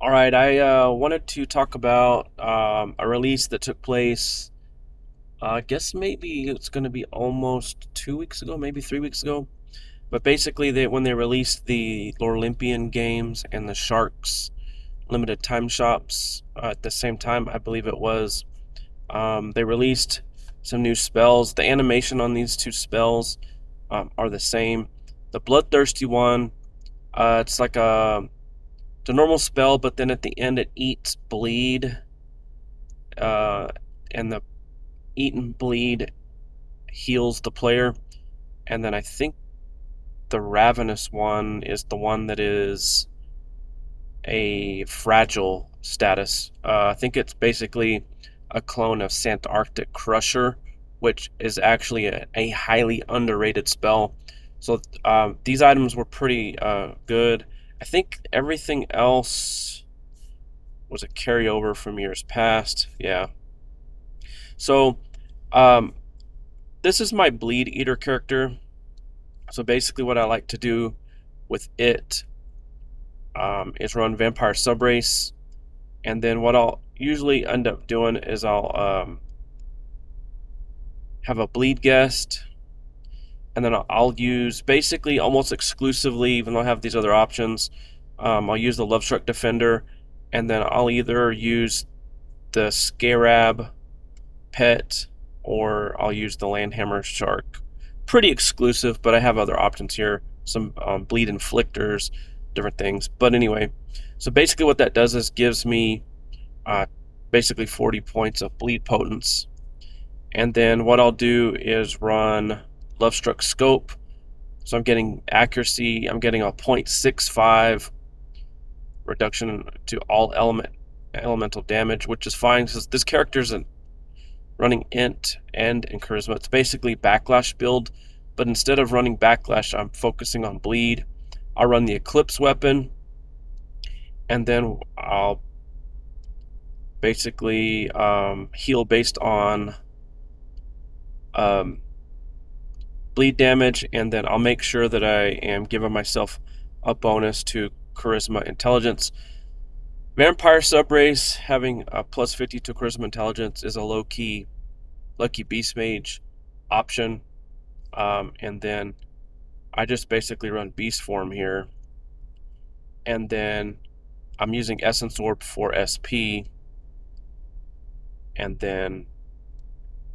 All right, I wanted to talk about a release that took place. I guess maybe it's going to be almost 2 weeks ago, maybe 3 weeks ago. But basically, when they released the Lorelympian games and the Sharks limited time shops at the same time, I believe it was, they released some new spells. The animation on these two spells are the same. The Bloodthirsty one, it's like it's a normal spell, but then at the end it eats bleed, uh, and the eaten bleed heals the player. And then I think the Ravenous one is the one that is a fragile status. I think it's basically a clone of Santarctic Crusher, which is actually a highly underrated spell. So these items were pretty good. I think everything else was a carryover from years past. Yeah. So um, this is my Bleed Eater character. So basically, what I like to do with it is run Vampire Subrace, and then what I'll usually end up doing is I'll have a Bleed Guest, and then I'll use basically almost exclusively, even though I have these other options, I'll use the Lovestruck Defender, and then I'll either use the Scarab Pet or I'll use the Landhammer Shark. Pretty exclusive, but I have other options here. Some bleed inflictors, different things. But anyway, so basically what that does is gives me basically 40 points of bleed potence. And then what I'll do is run Lovestruck Scope. So I'm getting accuracy. I'm getting a 0.65 reduction to all elemental damage, which is fine because this character isn't running int and in charisma. It's basically backlash build, but instead of running backlash, I'm focusing on bleed. I'll run the Eclipse weapon, and then I'll basically heal based on bleed damage, and then I'll make sure that I am giving myself a bonus to charisma intelligence. Vampire Subrace having a plus 50 to charisma intelligence is a low-key lucky beast mage option. And then I just basically run beast form here, and then I'm using Essence Orb for SP, and then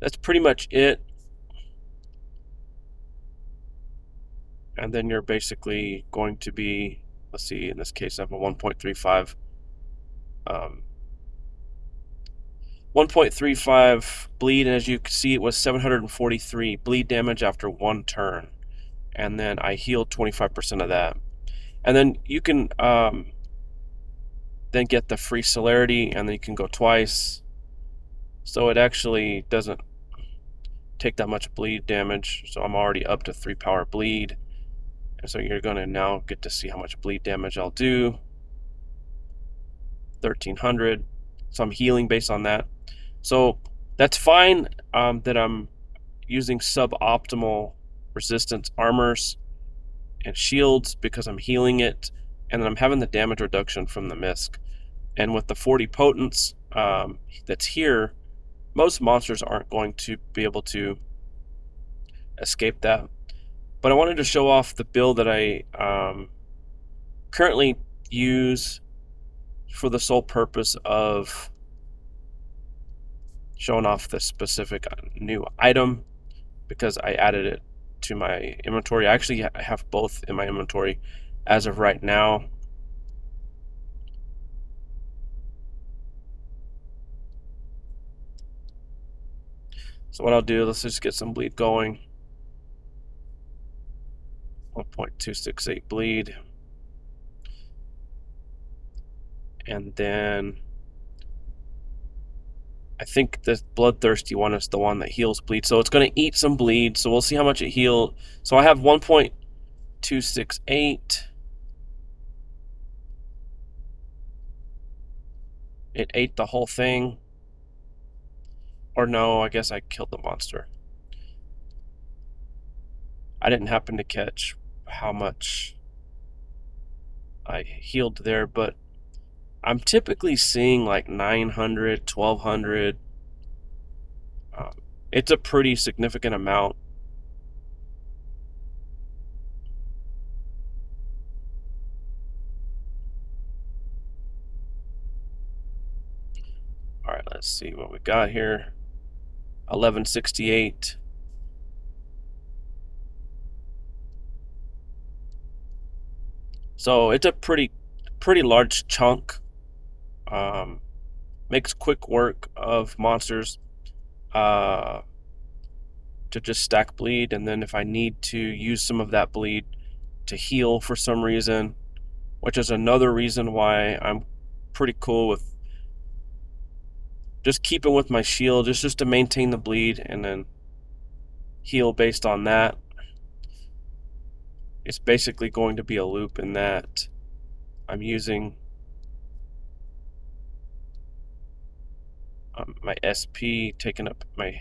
that's pretty much it. And then you're basically going to be, let's see, in this case I have a 1.35 1.35 bleed, and as you can see it was 743 bleed damage after one turn, and then I healed 25% of that. And then you can then get the free celerity, and then you can go twice, so it actually doesn't take that much bleed damage. So I'm already up to 3 power bleed, and so you're going to now get to see how much bleed damage I'll do. 1300. So I'm healing based on that. So that's fine that I'm using suboptimal resistance armors and shields because I'm healing it, and then I'm having the damage reduction from the misc. And with the 40 potence that's here, most monsters aren't going to be able to escape that. But I wanted to show off the build that I currently use for the sole purpose of showing off this specific new item, because I added it to my inventory. I actually have both in my inventory as of right now. So what I'll do, let's just get some bleed going. 1.268 bleed. And then I think the Bloodthirsty one is the one that heals bleed. So it's going to eat some bleed. So we'll see how much it healed. So I have 1.268. It ate the whole thing. Or no, I guess I killed the monster. I didn't happen to catch how much I healed there, but I'm typically seeing like 900, 1200. It's a pretty significant amount. All right, let's see what we got here. 1168. So it's a pretty large chunk. Makes quick work of monsters to just stack bleed, and then if I need to use some of that bleed to heal for some reason, which is another reason why I'm pretty cool with just keeping with my shield, just to maintain the bleed and then heal based on that. It's basically going to be a loop in that I'm using my SP, taking up my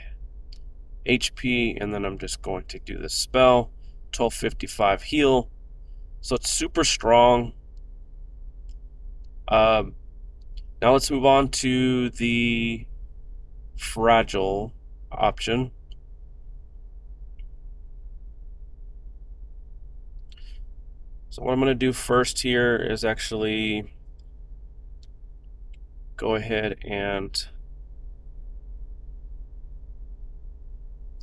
HP, and then I'm just going to do this spell, 1255 heal. So it's super strong. Now let's move on to the fragile option. So what I'm going to do first here is actually go ahead and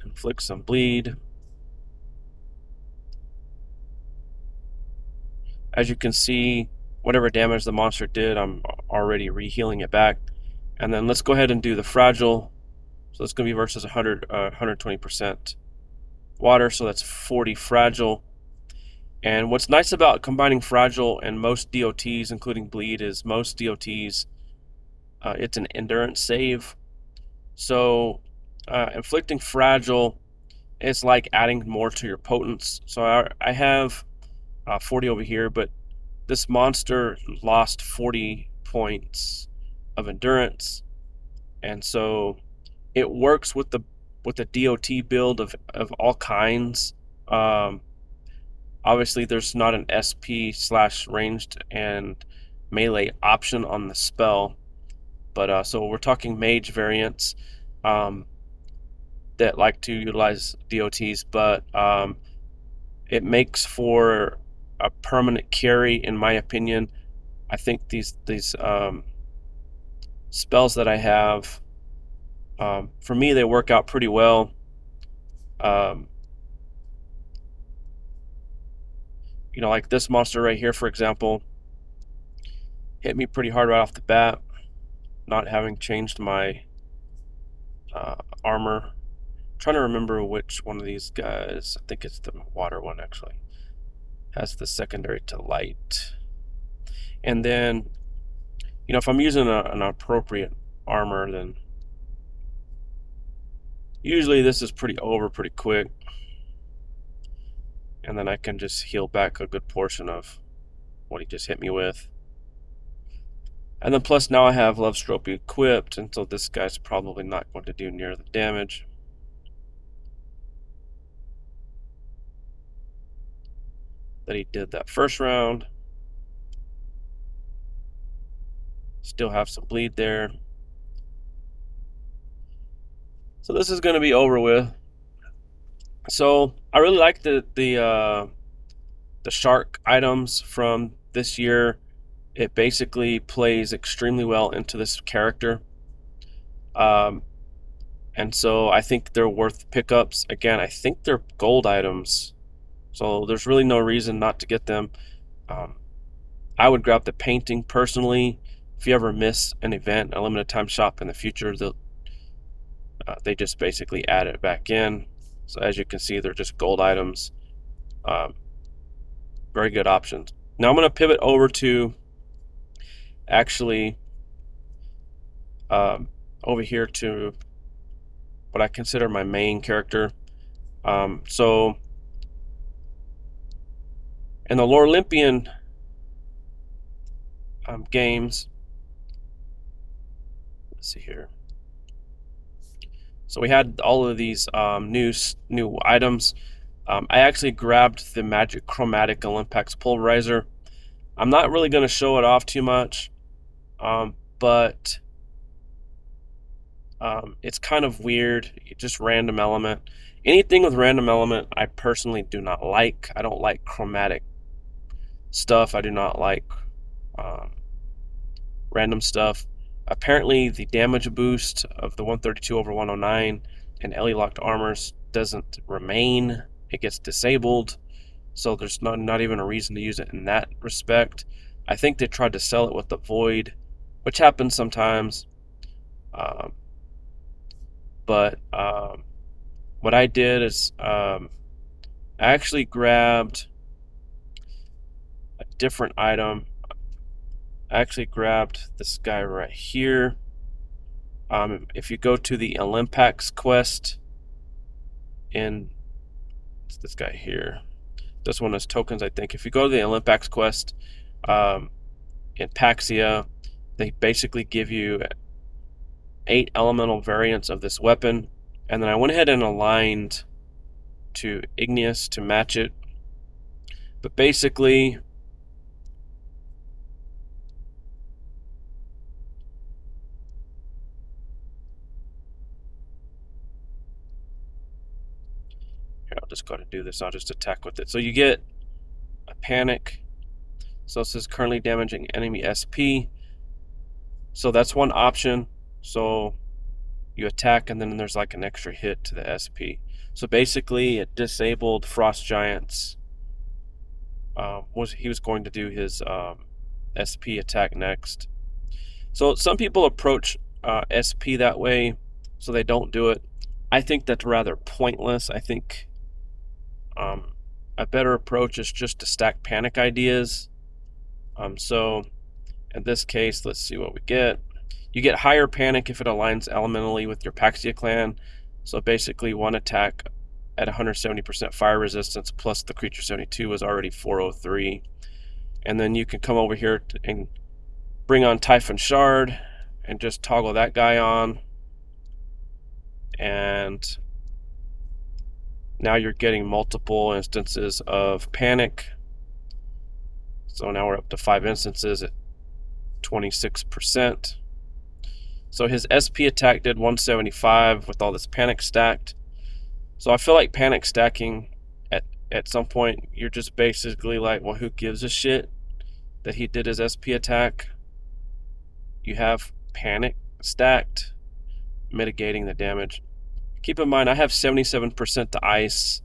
inflict some bleed. As you can see, whatever damage the monster did, I'm already rehealing it back. And then let's go ahead and do the fragile. So it's going to be versus 120% water, so that's 40 fragile. And what's nice about combining fragile and most DOTs, including bleed, is most DOTs, it's an endurance save. So inflicting fragile is like adding more to your potence. So I have 40 over here, but this monster lost 40 points of endurance, and so it works with the DOT build of all kinds. Obviously, there's not an SP/ranged and melee option on the spell, but so we're talking mage variants that like to utilize DOTs, but it makes for a permanent carry, in my opinion. I think these spells that I have, for me, they work out pretty well. You know, like this monster right here, for example, hit me pretty hard right off the bat, not having changed my armor. I'm trying to remember which one of these guys. I think it's the water one, actually. Has the secondary to light. And then, you know, if I'm using an appropriate armor, then usually this is pretty quick. And then I can just heal back a good portion of what he just hit me with. And then plus now I have Love Stroke equipped, and so this guy's probably not going to do near the damage. That he did that first round. Still have some bleed there. So this is going to be over with. So I really like the shark items from this year. It basically plays extremely well into this character. And so I think they're worth pickups. Again, I think they're gold items, so there's really no reason not to get them. I would grab the painting personally. If you ever miss an event, a limited time shop in the future, they just basically add it back in. So as you can see, they're just gold items. Very good options. Now I'm going to pivot over to actually over here to what I consider my main character. So in the Lorelympian games, let's see here. So we had all of these new items. I actually grabbed the Magic Chromatic Olympex Pulverizer. I'm not really going to show it off too much. But it's kind of weird. Just random element. Anything with random element, I personally do not like. I don't like chromatic stuff. I do not like um, random stuff. Apparently, the damage boost of the 132 over 109 and LE locked armors doesn't remain. It gets disabled. So there's not even a reason to use it in that respect. I think they tried to sell it with the void, which happens sometimes. Um, but what I did is I actually grabbed a different item. I actually grabbed this guy right here. If you go to the Olympics quest in it's this guy here, this one is tokens, I think. If you go to the Olympics quest in Paxia, they basically give you 8 elemental variants of this weapon, and then I went ahead and aligned to Igneous to match it. But basically, here, I'll just go ahead and do this. I'll just attack with it. So you get a panic. So it says currently damaging enemy SP. So that's one option. So you attack, and then there's like an extra hit to the SP. So basically, it disabled Frost Giant's. He was going to do his SP attack next. So some people approach SP that way, so they don't do it. I think that's rather pointless. I think a better approach is just to stack panic ideas. So in this case, let's see what we get. You get higher panic if it aligns elementally with your Paxia clan. So basically, one attack at 170% fire resistance plus the creature 72 is already 403. And then you can come over here and bring on Typhon Shard and just toggle that guy on. And now you're getting multiple instances of panic. So now we're up to 5 instances at 26%. So his SP attack did 175 with all this panic stacked. So I feel like panic stacking at some point, you're just basically like, well, who gives a shit that he did his SP attack? You have panic stacked, mitigating the damage. Keep in mind, I have 77% to ice,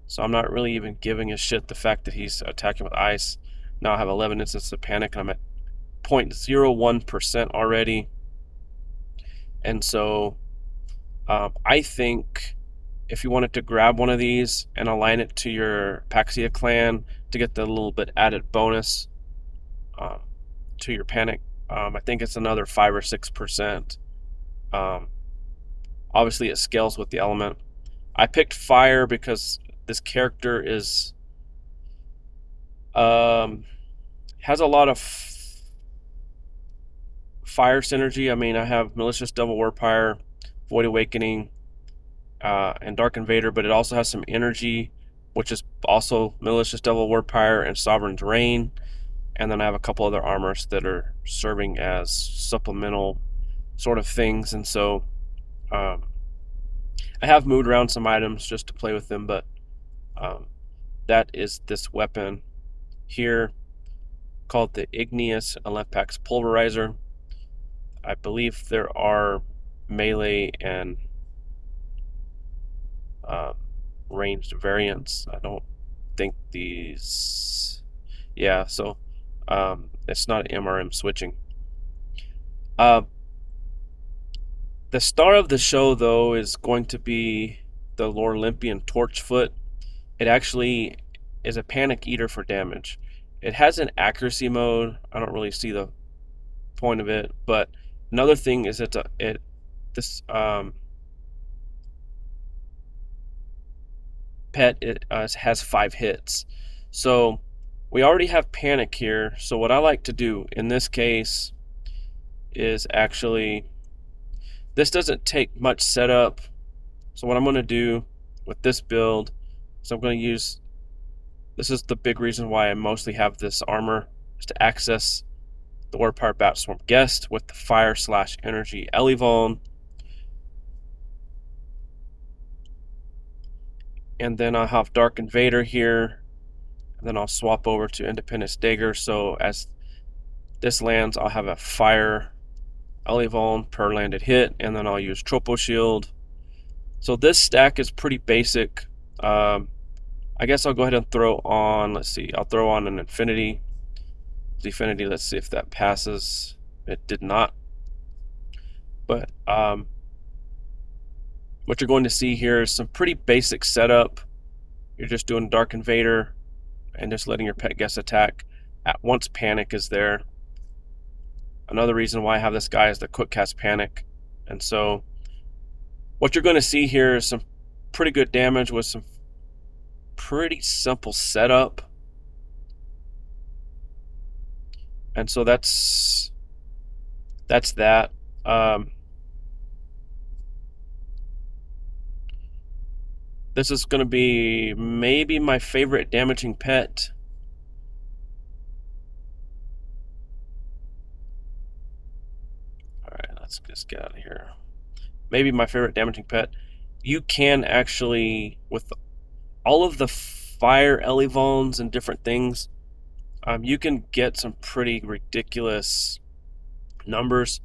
so I'm not really even giving a shit the fact that he's attacking with ice. Now I have 11 instances of panic, and I'm at 0.01% already. And so I think if you wanted to grab one of these and align it to your Paxia clan to get the little bit added bonus to your panic, I think it's another 5 or 6%. Obviously, it scales with the element. I picked fire because this character is has a lot of fire synergy. I mean, I have Malicious Devil Warpire, Void Awakening, and Dark Invader, but it also has some energy, which is also Malicious Devil Warpire and Sovereign's Reign. And then I have a couple other armors that are serving as supplemental sort of things. And so I have moved around some items just to play with them, but that is this weapon here called the Igneous Olympics Pulverizer. I believe there are melee and ranged variants. I don't think these... Yeah, so it's not MRM switching. The star of the show, though, is going to be the Lorelympian Torchfoot. It actually is a panic eater for damage. It has an accuracy mode. I don't really see the point of it, but another thing is this pet has 5 hits. So we already have panic here. So what I like to do in this case is actually, this doesn't take much setup. So what I'm going to do with this build is I'm going to use, this is the big reason why I mostly have this armor, is to access the Word Power Bat Swarm Guest with the Fire/Energy Elevon. And then I'll have Dark Invader here. And then I'll swap over to Independence Dagger. So as this lands, I'll have a Fire Elevon per landed hit, and then I'll use Tropo Shield. So this stack is pretty basic. I guess I'll go ahead and throw on, let's see, I'll throw on an Infinity. Infinity, let's see if that passes. It did not. But what you're going to see here is some pretty basic setup. You're just doing Dark Invader and just letting your pet guest attack at once Panic is there. Another reason why I have this guy is the Quick Cast Panic. And so what you're going to see here is some pretty good damage with some pretty simple setup. And so that's that. This is going to be maybe my favorite damaging pet. All right, let's just get out of here. Maybe my favorite damaging pet. You can actually, with all of the Fire Elevons and different things, you can get some pretty ridiculous numbers.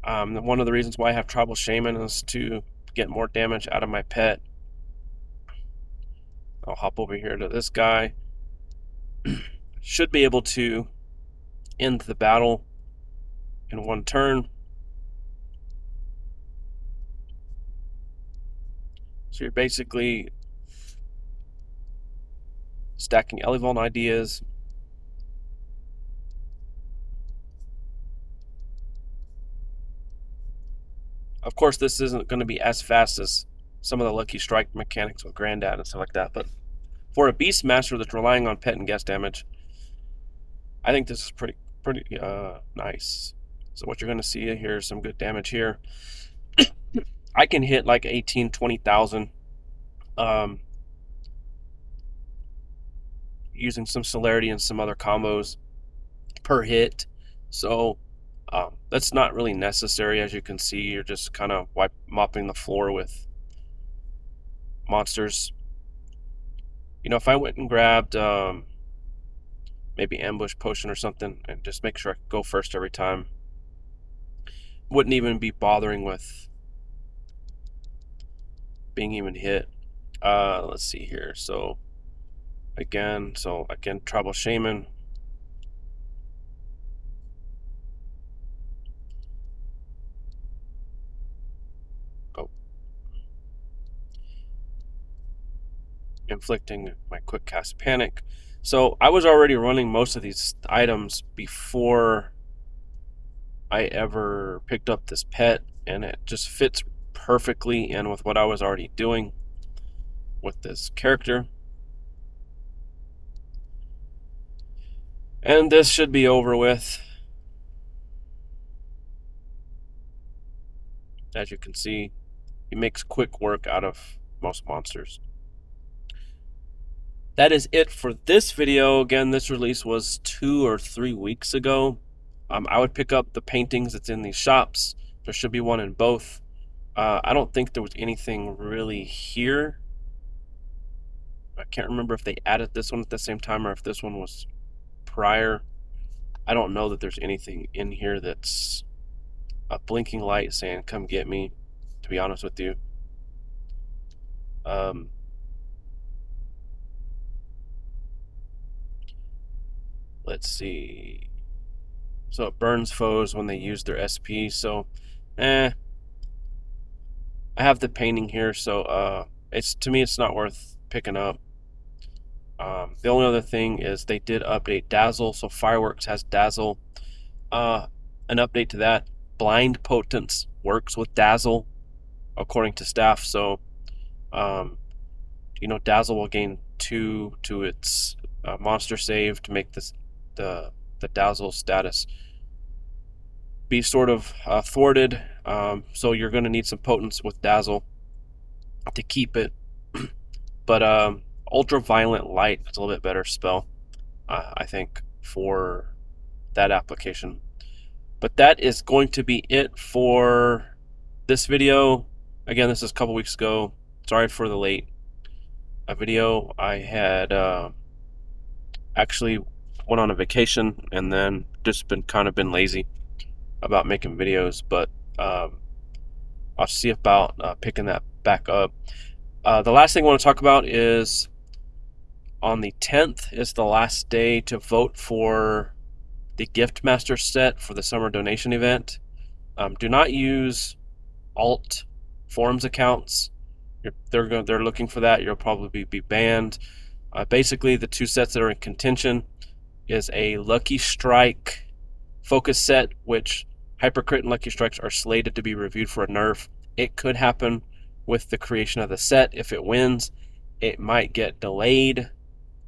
One of the reasons why I have Tribal Shaman is to get more damage out of my pet. I'll hop over here to this guy. Should be able to end the battle in one turn. So you're basically stacking Elevon ideas. Of course, this isn't going to be as fast as some of the Lucky Strike mechanics with Granddad and stuff like that, but for a Beastmaster that's relying on pet and guest damage, I think this is pretty nice. So what you're going to see here is some good damage here. I can hit like 18, 20,000 using some celerity and some other combos per hit. So that's not really necessary. As you can see, you're just kind of mopping the floor with monsters. You know, if I went and grabbed maybe Ambush Potion or something and just make sure I go first every time, wouldn't even be bothering with being even hit. Let's see here. So again, Tribal Shaman. Oh. Inflicting my Quick Cast Panic. So I was already running most of these items before I ever picked up this pet, and it just fits perfectly in with what I was already doing with this character. And this should be over with. As you can see, he makes quick work out of most monsters. That is it for this video. Again, this release was 2 or 3 weeks ago. I would pick up the paintings that's in these shops. There should be one in both. I don't think there was anything really here. I can't remember if they added this one at the same time or if this one was prior. I don't know that there's anything in here that's a blinking light saying come get me, to be honest with you. Let's see. So it burns foes when they use their SP. So, I have the painting here, so to me it's not worth picking up. The only other thing is they did update Dazzle, so Fireworks has Dazzle. An update to that. Blind Potence works with Dazzle, according to staff. So, you know, Dazzle will gain 2 to its monster save to make this the Dazzle status be sort of thwarted. So you're going to need some potence with Dazzle to keep it. But Ultraviolent Light is a little bit better spell, I think, for that application. But that is going to be it for this video. Again, this is a couple weeks ago. Sorry for the late video. I had actually went on a vacation and then just been lazy about making videos, but I'll see about picking that back up. The last thing I want to talk about is on the 10th is the last day to vote for the gift master set for the summer donation event. Do not use alt forums accounts. They're looking for that. You'll probably be banned. Basically, the two sets that are in contention is a Lucky Strike focus set, which Hypercrit and Lucky Strikes are slated to be reviewed for a nerf. It could happen with the creation of the set. If it wins, it might get delayed,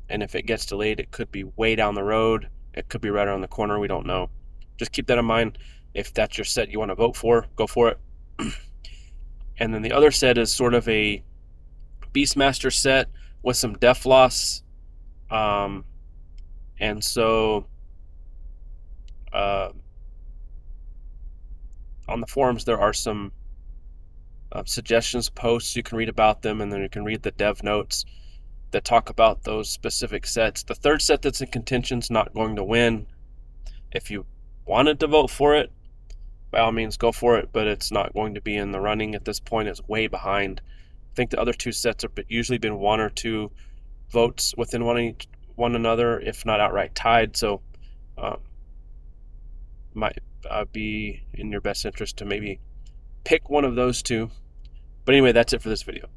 and if it gets delayed, it could be way down the road. It could be right around the corner. We don't know. Just keep that in mind. If that's your set you want to vote for, go for it. And then the other set is sort of a Beastmaster set with some def loss. And so on the forums, there are some suggestions posts. You can read about them, and then you can read the dev notes that talk about those specific sets. The third set that's in contention is not going to win. If you wanted to vote for it, by all means go for it, but it's not going to be in the running at this point. It's way behind. I think the other two sets have usually been 1 or 2 votes within one another, if not outright tied. So might be in your best interest to maybe pick one of those two. But anyway, that's it for this video.